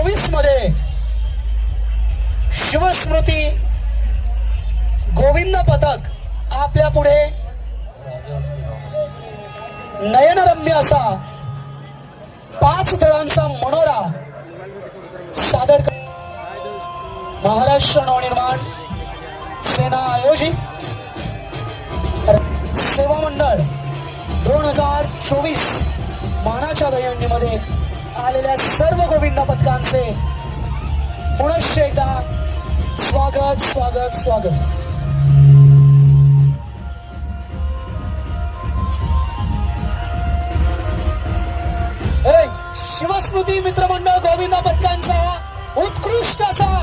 2024 मध्ये शिवस्मृती गोविंद पथक आपल्या पुढे नयनरम्य असा 5 तळांचा मनोरा सादर महाराष्ट्र नवनिर्माण सेना आयोजित सेवा मंडळ 2024 मानाच्या दहीहंडीमध्ये आलेल्या सर्व गोविंद पथकांचे पुनश्च एकदा स्वागत स्वागत स्वागत. शिवस्मृती मित्रमंडळ गोविंद पथकांचा उत्कृष्ट असा